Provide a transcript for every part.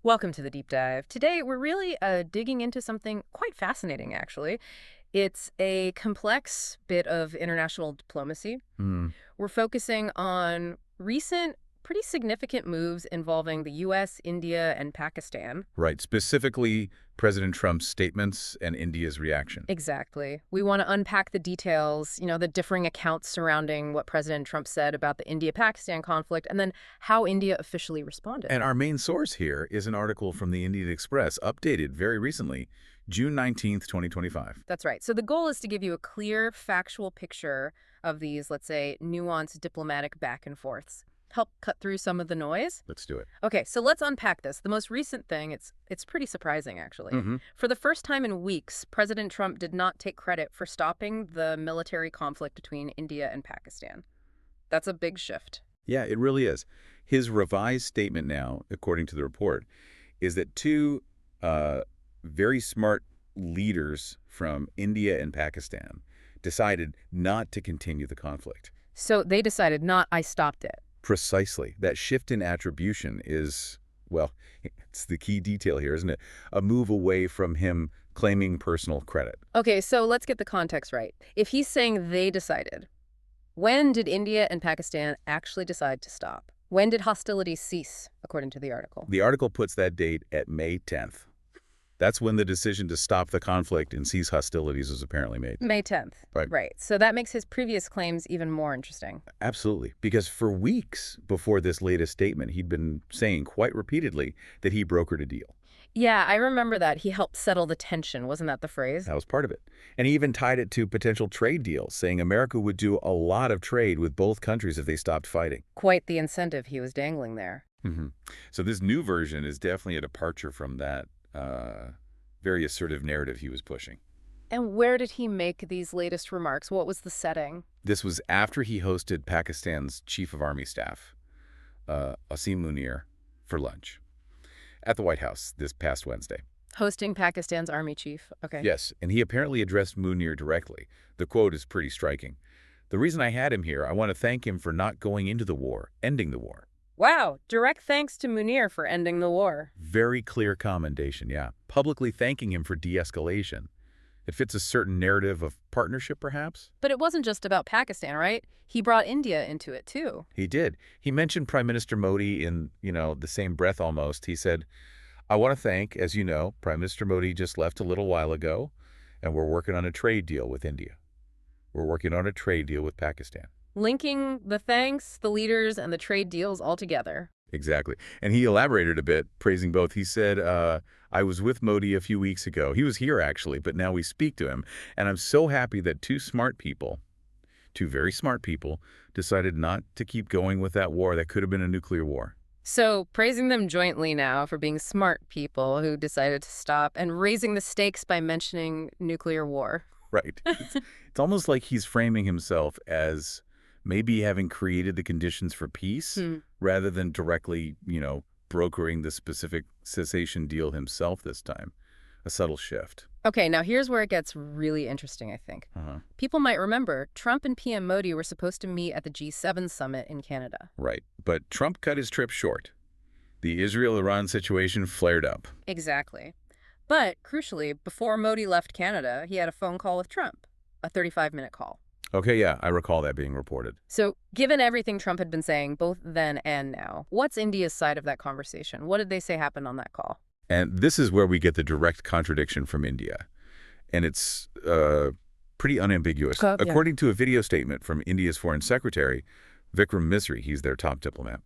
Welcome to the deep dive. Today, we're really digging into something quite fascinating, actually. It's a complex bit of international diplomacy. Mm, We're focusing on recent, pretty significant moves involving the U.S., India, and Pakistan. right. Specifically, President Trump's statements and India's reaction. Exactly. We want to unpack the details, the differing accounts surrounding what President Trump said about the India-Pakistan conflict, and then how India officially responded. And our main source here is an article from the Indian Express, updated very recently, June 19th, 2025. That's right. So the goal is to give you a clear, factual picture of these, let's say, nuanced diplomatic back and forths. Help cut through some of the noise. Let's do it. Okay, so let's unpack this. The most recent thing, it's pretty surprising, actually. Mm-hmm. For the first time in weeks, President Trump did not take credit for stopping the military conflict between India and Pakistan. That's a big shift. Yeah, it really is. His revised statement now, according to the report, is that two very smart leaders from India and Pakistan decided not to continue the conflict. So they decided not, I stopped it. Precisely. That shift in attribution is, well, it's the key detail here, isn't it? A move away from him claiming personal credit. Okay, so let's get the context right. If he's saying they decided, when did India and Pakistan actually decide to stop? When did hostilities cease, according to the article? The article puts that date at May 10th. That's when the decision to stop the conflict and cease hostilities was apparently made. May 10th. Right. Right. So that makes his previous claims even more interesting. Absolutely. Because for weeks before this latest statement, he'd been saying quite repeatedly that he brokered a deal. Yeah, I remember that. He helped settle the tension. Wasn't that the phrase? That was part of it. And he even tied it to potential trade deals, saying America would do a lot of trade with both countries if they stopped fighting. Quite the incentive he was dangling there. Mm-hmm. So this new version is definitely a departure from that very assertive narrative he was pushing. And where did he make these latest remarks? What was the setting? This was after he hosted Pakistan's Chief of Army Staff, Asim Munir, for lunch at the White House this past Wednesday. Hosting Pakistan's army chief. Okay. Yes, and he apparently addressed Munir directly. The quote is pretty striking. "The reason I had him here, I want to thank him for not going into the war, ending the war." Wow. Direct thanks to Munir for ending the war. Very clear commendation, yeah. Publicly thanking him for de-escalation. It fits a certain narrative of partnership, perhaps? But it wasn't just about Pakistan, right? He brought India into it, too. He did. He mentioned Prime Minister Modi in, the same breath almost. He said, "I want to thank, as you know, Prime Minister Modi just left a little while ago, and we're working on a trade deal with India. We're working on a trade deal with Pakistan." Linking the thanks, the leaders, and the trade deals all together. Exactly. And he elaborated a bit, praising both. He said, "I was with Modi a few weeks ago. He was here, actually, but now we speak to him. And I'm so happy that two very smart people, decided not to keep going with that war. That could have been a nuclear war." So, praising them jointly now for being smart people who decided to stop and raising the stakes by mentioning nuclear war. Right. It's almost like he's framing himself as maybe having created the conditions for peace rather than directly, brokering the specific cessation deal himself this time. A subtle shift. Okay, now here's where it gets really interesting, I think. People might remember Trump and PM Modi were supposed to meet at the G7 summit in Canada. Right. But Trump cut his trip short. The Israel-Iran situation flared up. Exactly. But, crucially, before Modi left Canada, he had a phone call with Trump, a 35-minute call. Okay, yeah, I recall that being reported. So, given everything Trump had been saying, both then and now, what's India's side of that conversation? What did they say happened on that call? And this is where we get the direct contradiction from India. And it's pretty unambiguous. Yeah. According to a video statement from India's Foreign Secretary, Vikram Misri, he's their top diplomat,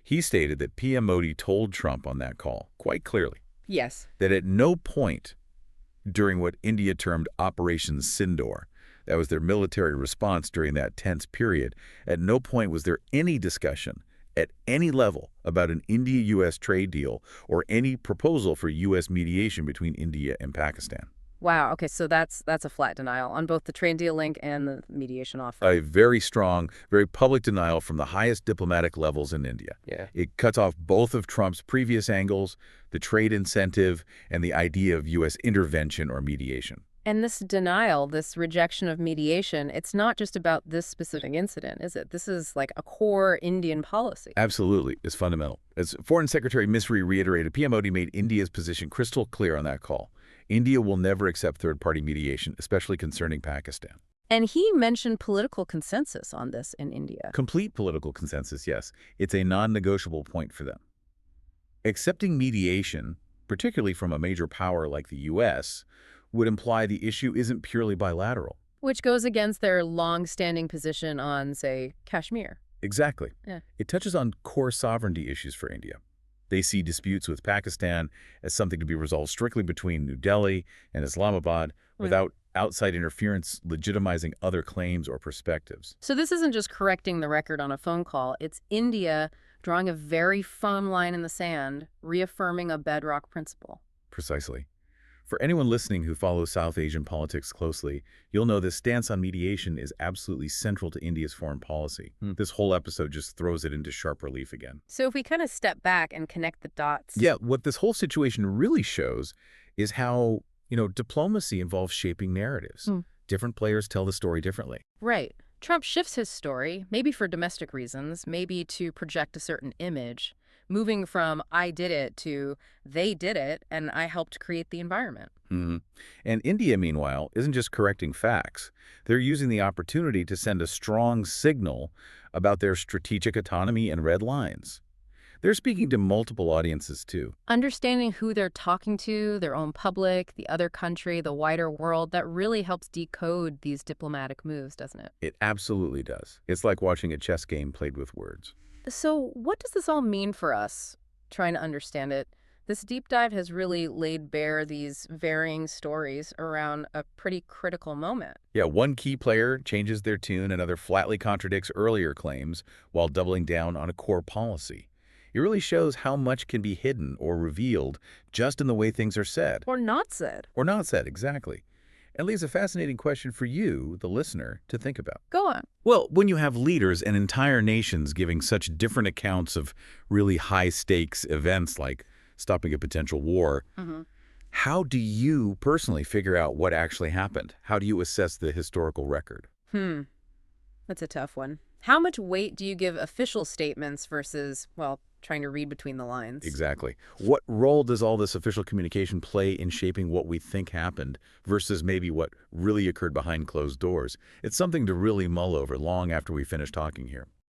he stated that PM Modi told Trump on that call, quite clearly, Yes. that at no point during what India termed Operation Sindoor, that was their military response during that tense period, at no point was there any discussion at any level about an India-U.S. trade deal or any proposal for U.S. mediation between India and Pakistan. Wow, okay, so that's a flat denial on both the trade deal link and the mediation offer. A very strong, very public denial from the highest diplomatic levels in India. Yeah. It cuts off both of Trump's previous angles, the trade incentive, and the idea of U.S. intervention or mediation. And this denial, this rejection of mediation, it's not just about this specific incident, is it? This is like a core Indian policy. Absolutely. It's fundamental. As Foreign Secretary Misri reiterated, PM Modi made India's position crystal clear on that call. India will never accept third-party mediation, especially concerning Pakistan. And he mentioned political consensus on this in India. Complete political consensus, yes. It's a non-negotiable point for them. Accepting mediation, particularly from a major power like the U.S., would imply the issue isn't purely bilateral. Which goes against their long-standing position on, say, Kashmir. Exactly. Yeah. It touches on core sovereignty issues for India. They see disputes with Pakistan as something to be resolved strictly between New Delhi and Islamabad without outside interference legitimizing other claims or perspectives. So this isn't just correcting the record on a phone call. It's India drawing a very firm line in the sand, reaffirming a bedrock principle. Precisely. For anyone listening who follows South Asian politics closely, you'll know this stance on mediation is absolutely central to India's foreign policy. This whole episode just throws it into sharp relief again. So if we kind of step back and connect the dots. Yeah, what this whole situation really shows is how, diplomacy involves shaping narratives. Different players tell the story differently. Right. Trump shifts his story, maybe for domestic reasons, maybe to project a certain image, moving from I did it to they did it and I helped create the environment. And India, meanwhile, isn't just correcting facts. They're using the opportunity to send a strong signal about their strategic autonomy and red lines. They're speaking to multiple audiences, too. Understanding who they're talking to, their own public, the other country, the wider world, that really helps decode these diplomatic moves, doesn't it? It absolutely does. It's like watching a chess game played with words. So what does this all mean for us, trying to understand it? This deep dive has really laid bare these varying stories around a pretty critical moment. Yeah, one key player changes their tune, another flatly contradicts earlier claims while doubling down on a core policy. It really shows how much can be hidden or revealed just in the way things are said. Or not said. Or not said, exactly. And leaves a fascinating question for you, the listener, to think about. Go on. Well, when you have leaders and entire nations giving such different accounts of really high-stakes events like stopping a potential war, how do you personally figure out what actually happened? How do you assess the historical record? That's a tough one. How much weight do you give official statements versus, well, trying to read between the lines? Exactly. What role does all this official communication play in shaping what we think happened versus maybe what really occurred behind closed doors? It's something to really mull over long after we finish talking here.